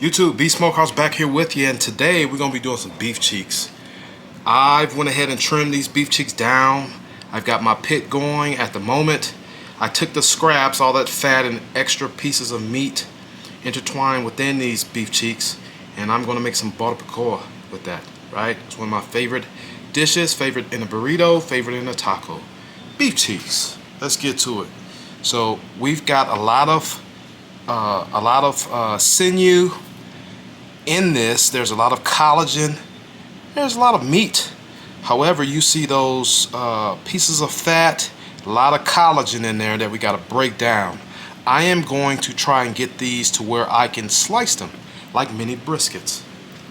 YouTube, Beef Smokehouse back here with you, and today we're going to be doing some beef cheeks. I've went ahead and trimmed these beef cheeks down. I've got my pit going at the moment. I took the scraps, all that fat and extra pieces of meat intertwined within these beef cheeks, and I'm going to make some barbacoa with that, right? It's one of my favorite dishes, favorite in a burrito, favorite in a taco. Beef cheeks. Let's get to it. So we've got a lot of sinew in this. There's a lot of collagen. There's a lot of meat. However, you see those pieces of fat, a lot of collagen in there that we got to break down. I am going to try and get these to where I can slice them like mini briskets.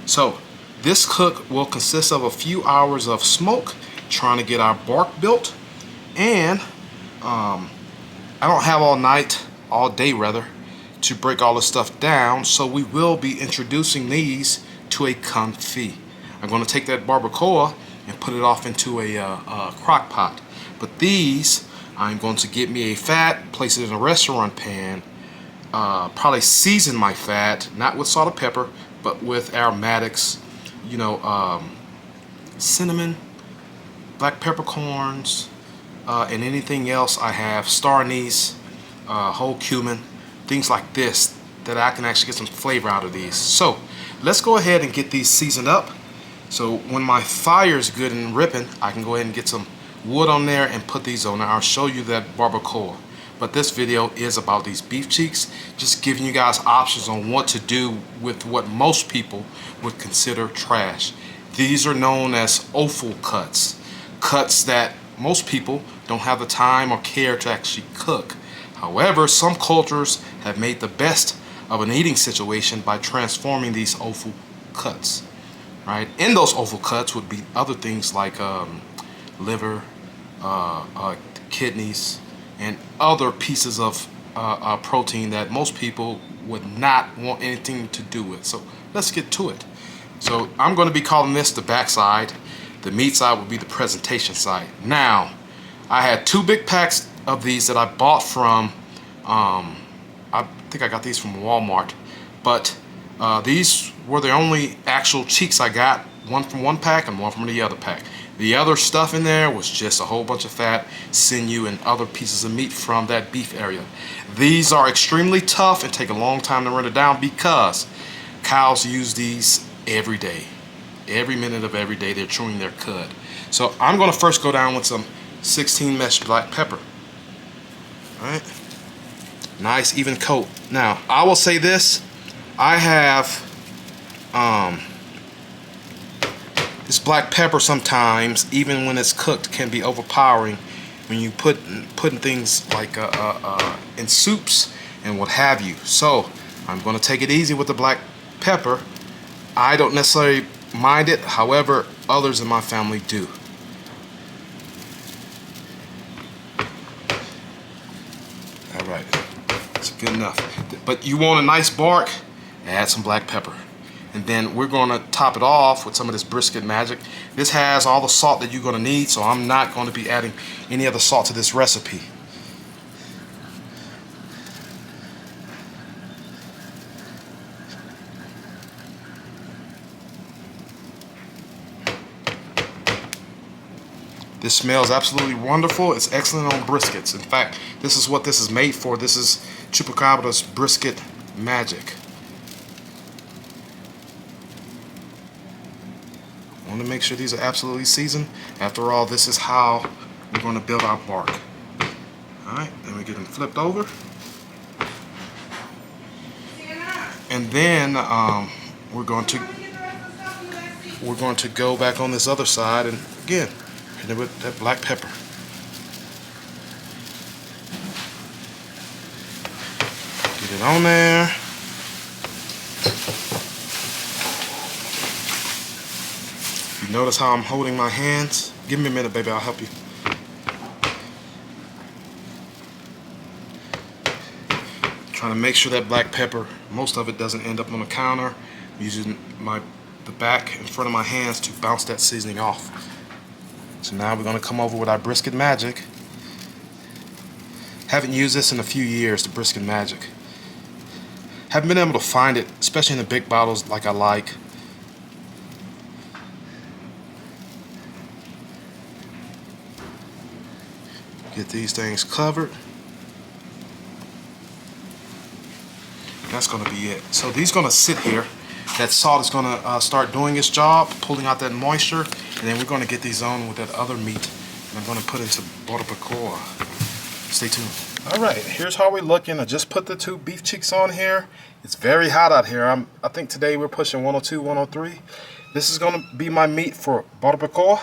So this cook will consist of a few hours of smoke, trying to get our bark built, and I don't have all day rather, to break all this stuff down, so we will be introducing these to a confit. I'm going to take that barbacoa and put it off into a crock pot. But these, I'm going to get me a fat, place it in a restaurant pan, probably season my fat, not with salt and pepper, but with aromatics, you know, cinnamon, black peppercorns, and anything else I have, star anise, whole cumin, things like this, that I can actually get some flavor out of these. So let's go ahead and get these seasoned up. So when my fire is good and ripping, I can go ahead and get some wood on there and put these on. Now I'll show you that barbacoa, but this video is about these beef cheeks, just giving you guys options on what to do with what most people would consider trash. These are known as offal cuts, cuts that most people don't have the time or care to actually cook. However, some cultures have made the best of an eating situation by transforming these offal cuts. Right? In those offal cuts would be other things like liver, kidneys, and other pieces of protein that most people would not want anything to do with. So let's get to it. So I'm going to be calling this the backside. The meat side will be the presentation side. Now, I had 2 big packs of these that I bought from, I think I got these from Walmart, but these were the only actual cheeks I got, one from one pack and one from the other pack. The other stuff in there was just a whole bunch of fat, sinew, and other pieces of meat from that beef area. These are extremely tough and take a long time to run it down because cows use these every day. Every minute of every day they're chewing their cud. So I'm going to first go down with some 16 mesh black pepper. All right, nice even coat. Now I will say this: I have this black pepper sometimes, even when it's cooked, can be overpowering when you putting things like in soups and what have you. So I'm going to take it easy with the black pepper. I don't necessarily mind it, however, others in my family do. All right, that's good enough. But you want a nice bark, add some black pepper. And then we're going to top it off with some of this brisket magic. This has all the salt that you're going to need, so I'm not going to be adding any other salt to this recipe. This smells absolutely wonderful. It's excellent on briskets. In fact, this is what this is made for. This is Chupacabra's brisket magic. I want to make sure these are absolutely seasoned. After all, this is how we're going to build our bark. All right, then we get them flipped over, and then we're going to go back on this other side and again hit it with that black pepper. Get it on there. You notice how I'm holding my hands? Give me a minute, baby, I'll help you. Trying to make sure that black pepper, most of it doesn't end up on the counter. I'm using the back in front of my hands to bounce that seasoning off. So now we're going to come over with our brisket magic. Haven't used this in a few years, the brisket magic. Haven't been able to find it, especially in the big bottles like I like. Get these things covered. That's going to be it. So these going to sit here. That salt is going to start doing its job, pulling out that moisture, and then we're going to get these on with that other meat, and I'm going to put into barbacoa. Stay tuned. All right, here's how we're looking. I just put the 2 beef cheeks on here. It's very hot out here. I think today we're pushing 102, 103. This is going to be my meat for barbacoa.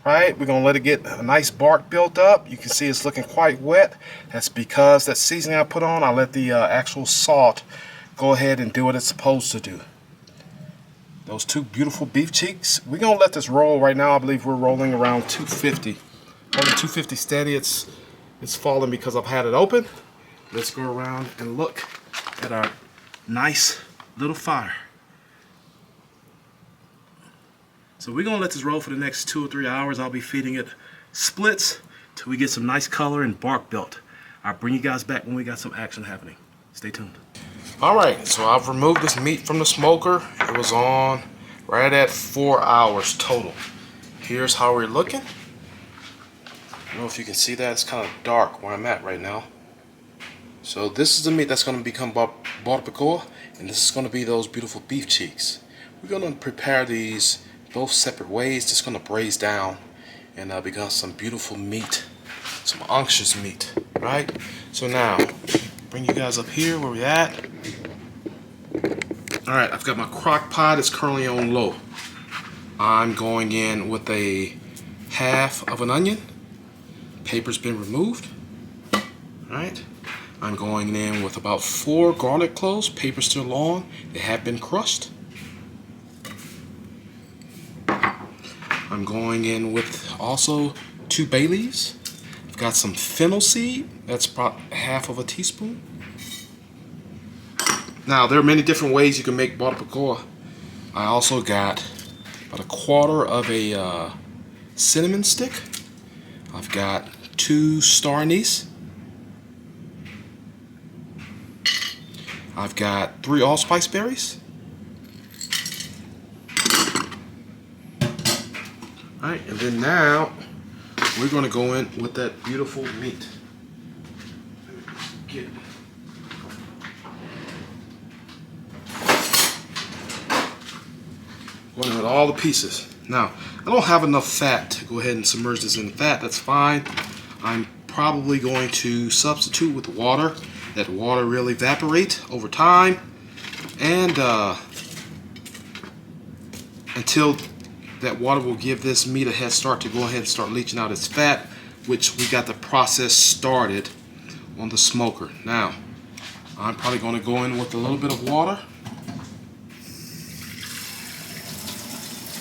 Right, we're going to let it get a nice bark built up. You can see it's looking quite wet. That's because that seasoning I put on, I let the actual salt go ahead and do what it's supposed to do. Those 2 beautiful beef cheeks. We're going to let this roll right now. I believe we're rolling around 250. Only 250 steady. It's falling because I've had it open. Let's go around and look at our nice little fire. So we're going to let this roll for the next 2 or 3 hours. I'll be feeding it splits till we get some nice color and bark built. I'll bring you guys back when we got some action happening. Stay tuned. Alright, so I've removed this meat from the smoker. It was on right at 4 hours total. Here's how we're looking. I don't know if you can see that. It's kind of dark where I'm at right now. So this is the meat that's going to become barbacoa, and this is going to be those beautiful beef cheeks. We're going to prepare these both separate ways. Just going to braise down and become some beautiful meat, some unctuous meat, right? So now, bring you guys up here where we're at. All right, I've got my crock pot. It's currently on low. I'm going in with a half of an onion. Paper's been removed. All right. I'm going in with about 4 garlic cloves. Paper's still on. They have been crushed. I'm going in with also 2 bay leaves. I've got some fennel seed. That's about half of a teaspoon. Now, there are many different ways you can make barbacoa. I also got about 1/4 of a cinnamon stick. I've got 2 star anise. I've got 3 allspice berries. Alright, and then now we're going to go in with that beautiful meat. Get it. Going in with all the pieces. Now, I don't have enough fat to go ahead and submerge this in fat. That's fine. I'm probably going to substitute with water. That water will evaporate over time, and until that water will give this meat a head start to go ahead and start leaching out its fat, which we got the process started on the smoker. Now, I'm probably going to go in with a little bit of water.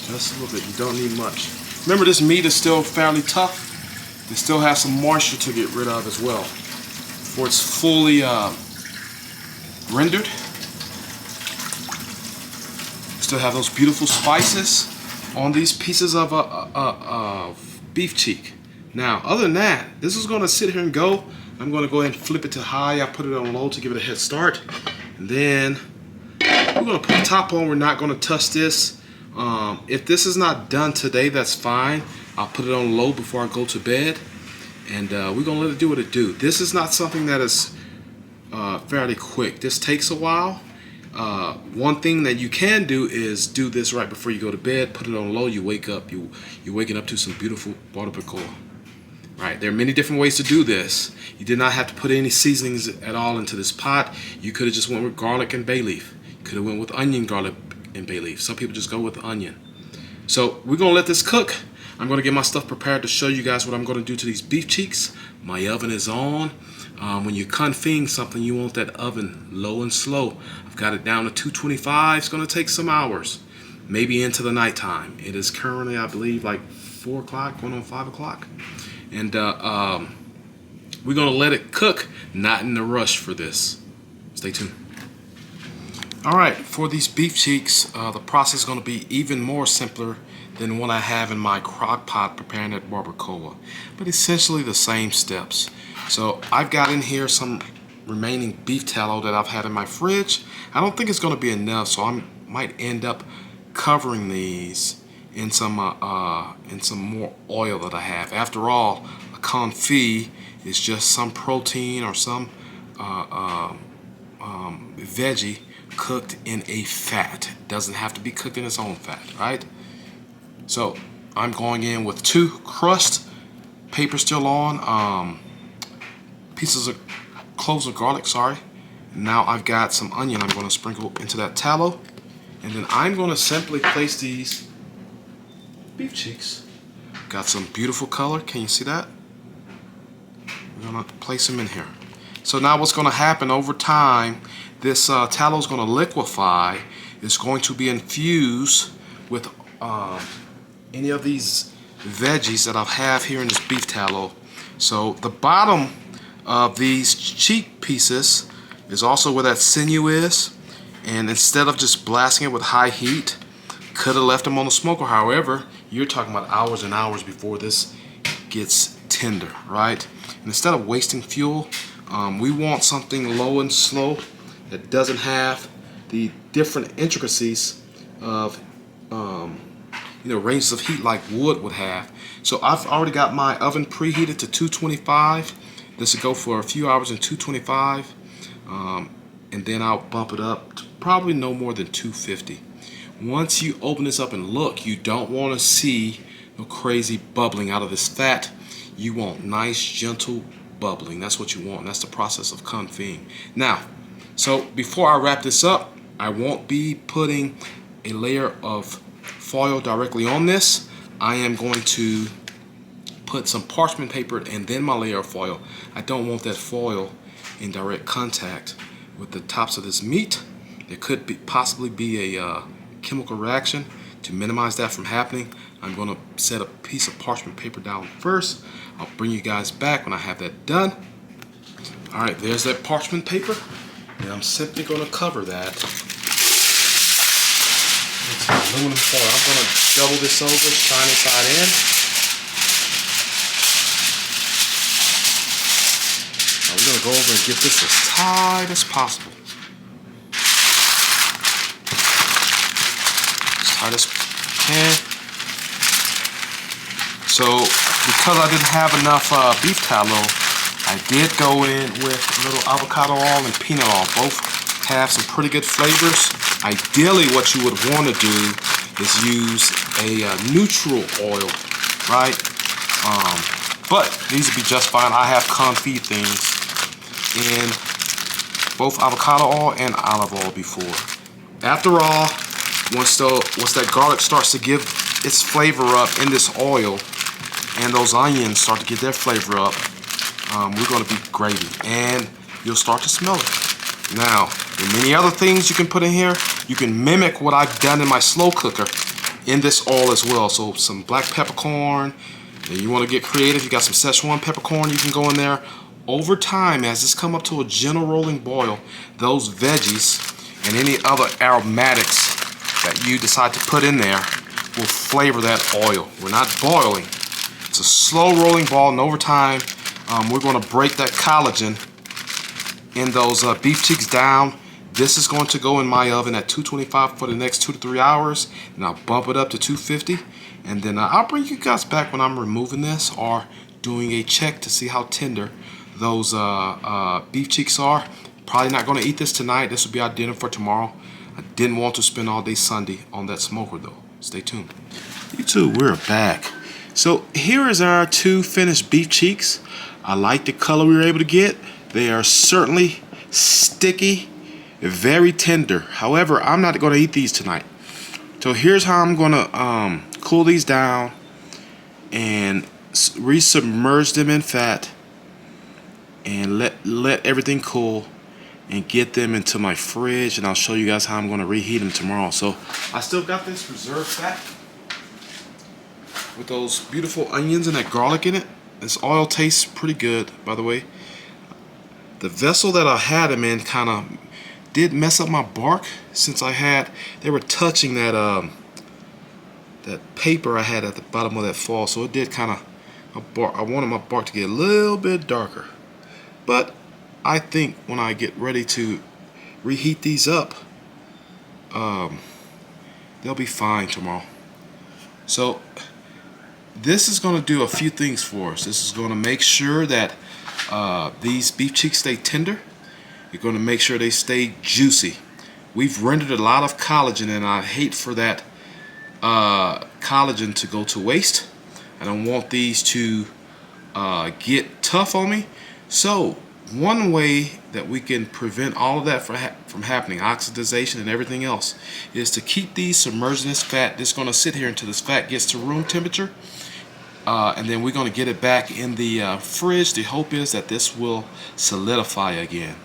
Just a little bit. You don't need much. Remember, this meat is still fairly tough. It still has some moisture to get rid of as well before it's fully rendered. Still have those beautiful spices on these pieces of beef cheek. Now, other than that, this is going to sit here and go. I'm going to go ahead and flip it to high. I put it on low to give it a head start. And then we're going to put the top on. We're not going to touch this. If this is not done today, that's fine. I'll put it on low before I go to bed. And we're going to let it do what it do. This is not something that is fairly quick. This takes a while. One thing that you can do is do this right before you go to bed. Put it on low. You wake up. You're waking up to some beautiful barbacoa. Right. There are many different ways to do this. You did not have to put any seasonings at all into this pot. You could have just went with garlic and bay leaf. You could have went with onion, garlic, and bay leaf. Some people just go with onion. So we're gonna let this cook. I'm gonna get my stuff prepared to show you guys what I'm gonna do to these beef cheeks. My oven is on. When you're confitting something, you want that oven low and slow. I've got it down to 225. It's gonna take some hours, maybe into the nighttime. It is currently, I believe, like 4 o'clock, going on 5 o'clock. And we're gonna let it cook, not in a rush for this. Stay tuned. All right, for these beef cheeks, the process is gonna be even more simpler than what I have in my crock pot preparing that barbacoa, but essentially the same steps. So I've got in here some remaining beef tallow that I've had in my fridge. I don't think it's going to be enough, so I might end up covering these in some more oil that I have. After all, a confit is just some protein or some veggie cooked in a fat. It doesn't have to be cooked in its own fat, right? So I'm going in with 2 crushed, paper still on, pieces of cloves of garlic, sorry. Now I've got some onion I'm going to sprinkle into that tallow, and then I'm going to simply place these beef cheeks. Got some beautiful color, can you see that? We're going to place them in here. So now what's going to happen over time, this tallow is going to liquefy. It's going to be infused with any of these veggies that I have here in this beef tallow. So the bottom of these cheek pieces is also where that sinew is, and instead of just blasting it with high heat, could have left them on the smoker. However, you're talking about hours and hours before this gets tender, right? And instead of wasting fuel, we want something low and slow that doesn't have the different intricacies of ranges of heat like wood would have. So I've already got my oven preheated to 225. This will go for a few hours in 225, and then I'll bump it up to probably no more than 250. Once you open this up and look, you don't want to see no crazy bubbling out of this fat. You want nice, gentle bubbling. That's what you want. That's the process of confitting. Now, so before I wrap this up, I won't be putting a layer of foil directly on this. I am going to put some parchment paper and then my layer of foil. I don't want that foil in direct contact with the tops of this meat. There could possibly be a chemical reaction. To minimize that from happening, I'm going to set a piece of parchment paper down first. I'll bring you guys back when I have that done. Alright, there's that parchment paper, and I'm simply going to cover that with some aluminum foil. I'm going to double this over, shiny side in. Now we're going to go over and get this as tight as possible. As tight as can. So because I didn't have enough beef tallow, I did go in with a little avocado oil and peanut oil. Both have some pretty good flavors. Ideally, what you would want to do is use a neutral oil, right? But these would be just fine. I have confit things in both avocado oil and olive oil before. After all, once that garlic starts to give its flavor up in this oil, and those onions start to get their flavor up, we're going to be gravy, and you'll start to smell it. Now, there are many other things you can put in here. You can mimic what I've done in my slow cooker in this oil as well. So some black peppercorn, and you want to get creative, you got some Szechuan peppercorn, you can go in there. Over time, as this come up to a gentle rolling boil, those veggies and any other aromatics that you decide to put in there will flavor that oil. We're not boiling. It's a slow rolling ball, and over time, we're going to break that collagen in those beef cheeks down. This is going to go in my oven at 225 for the next 2 to 3 hours, and I'll bump it up to 250, and then I'll bring you guys back when I'm removing this or doing a check to see how tender those beef cheeks are. Probably not going to eat this tonight. This will be our dinner for tomorrow. I didn't want to spend all day Sunday on that smoker though. Stay tuned. YouTube, we're back. So here is our 2 finished beef cheeks. I like the color we were able to get. They are certainly sticky, very tender. However, I'm not going to eat these tonight. So here's how I'm going to cool these down and resubmerge them in fat and let everything cool and get them into my fridge, and I'll show you guys how I'm going to reheat them tomorrow. So I still got this reserve fat with those beautiful onions and that garlic in it. This oil tastes pretty good, by the way. The vessel that I had them in kind of did mess up my bark, since they were touching that that paper I had at the bottom of that foil, so it did kind of, I wanted my bark to get a little bit darker. But I think when I get ready to reheat these up, they'll be fine tomorrow. So this is going to do a few things for us. This is going to make sure that these beef cheeks stay tender. You're going to make sure they stay juicy. We've rendered a lot of collagen, and I hate for that collagen to go to waste. I don't want these to get tough on me. So one way that we can prevent all of that from happening, oxidization and everything else, is to keep these submerged in this fat. This is going to sit here until this fat gets to room temperature, and then we're going to get it back in the fridge. The hope is that this will solidify again.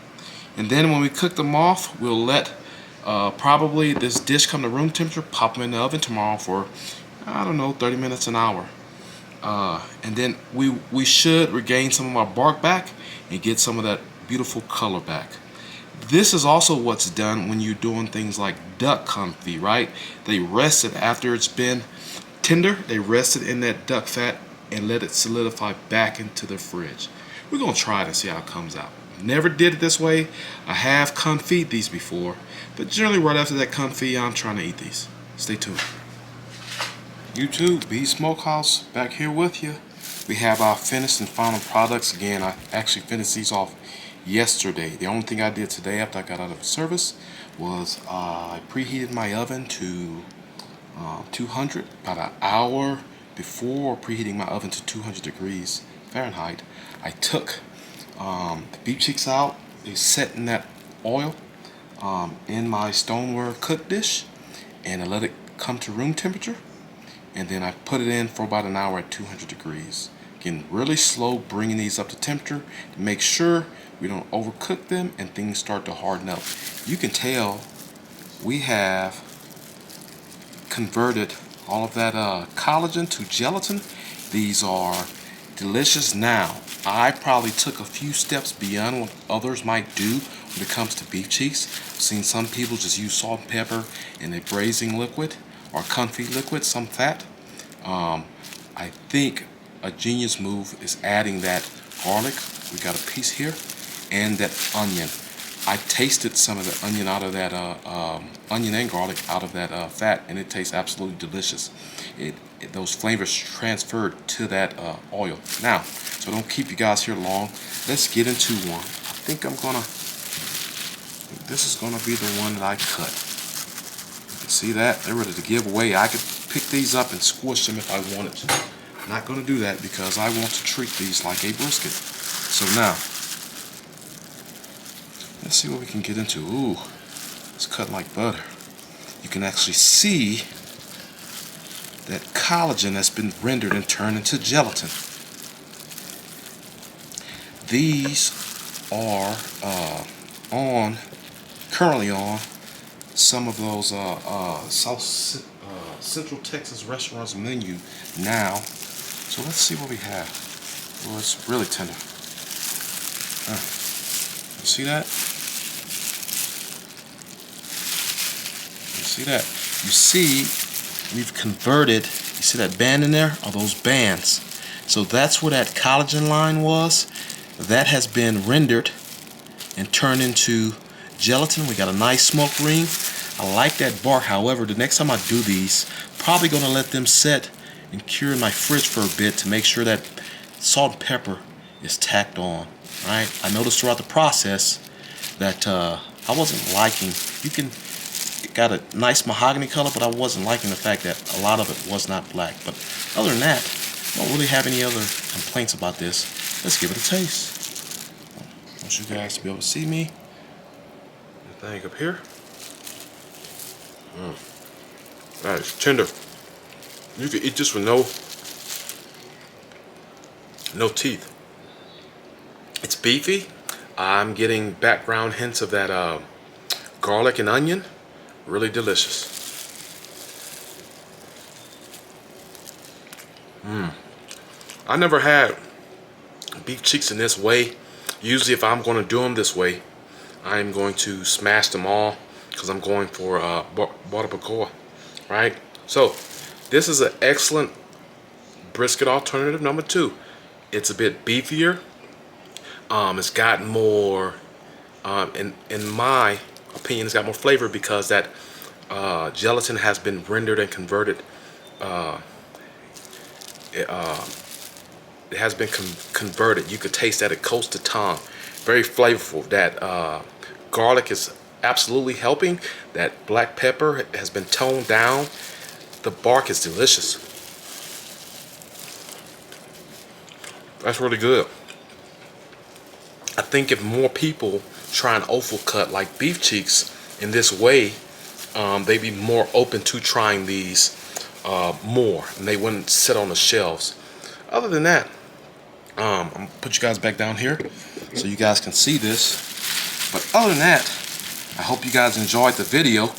And then when we cook them off, we'll let probably this dish come to room temperature, pop them in the oven tomorrow for, I don't know, 30 minutes, an hour. And then we should regain some of our bark back and get some of that beautiful color back. This is also what's done when you're doing things like duck confit, right? They rest it after it's been tender. They rest it in that duck fat and let it solidify back into the fridge. We're going to try it and see how it comes out. Never did it this way. I have confit these before, but generally right after that confit, I'm trying to eat these. Stay tuned. YouTube, B Smokehouse back here with you. We have our finished and final products. Again, I actually finished these off yesterday. The only thing I did today after I got out of service was I preheated my oven to 200 about an hour before preheating my oven to 200 degrees Fahrenheit. I took the beef cheeks out. They set in that oil in my stoneware cook dish, and I let it come to room temperature. And then I put it in for about an hour at 200 degrees. Again, really slow bringing these up to temperature to make sure we don't overcook them and things start to harden up. You can tell we have converted all of that collagen to gelatin. These are delicious. Now, I probably took a few steps beyond what others might do when it comes to beef cheeks. I've seen some people just use salt and pepper in a braising liquid or confit liquid, some fat. I think a genius move is adding that garlic. We got a piece here, and that onion. I tasted some of the onion out of that onion and garlic out of that fat, and it tastes absolutely delicious. Those flavors transferred to that oil. Now, so don't keep you guys here long. Let's get into one. I think this is gonna be the one that I cut. See that? They're ready to give away. I could pick these up and squish them if I wanted to. I'm not going to do that because I want to treat these like a brisket. So now, let's see what we can get into. Ooh, it's cut like butter. You can actually see that collagen that's been rendered and turned into gelatin. These are currently on some of those South Central Texas restaurants menu now. So let's see what we have. Oh, it's really tender. You see that? You see that? You see we've converted, you see that band in there? Are those bands? So that's where that collagen line was. That has been rendered and turned into gelatin. We got a nice smoke ring. I like that bark. However, the next time I do these, probably going to let them set and cure in my fridge for a bit to make sure that salt and pepper is tacked on. Right? I noticed throughout the process that I wasn't liking. It got a nice mahogany color, but I wasn't liking the fact that a lot of it was not black. But other than that, I don't really have any other complaints about this. Let's give it a taste. I want you guys to be able to see me. The thing up here. That is tender. You can eat this with no teeth. It's beefy. I'm getting background hints of that garlic and onion. Really delicious. I never had beef cheeks in this way. Usually if I'm going to do them this way, I'm going to smash them all because I'm going for barbacoa, right? So this is an excellent brisket alternative number 2. It's a bit beefier. It's gotten more, in my opinion, it's got more flavor because that gelatin has been rendered and converted. It has been converted. You could taste that. It coats the tongue. Very flavorful. That garlic is absolutely helping. That black pepper has been toned down. The bark is delicious. That's really good. I think if more people try an offal cut like beef cheeks in this way, they'd be more open to trying these more, and they wouldn't sit on the shelves. Other than that, I'm gonna put you guys back down here so you guys can see this. But other than that, I hope you guys enjoyed the video.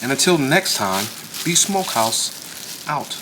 And until next time, Beef Smokehouse out.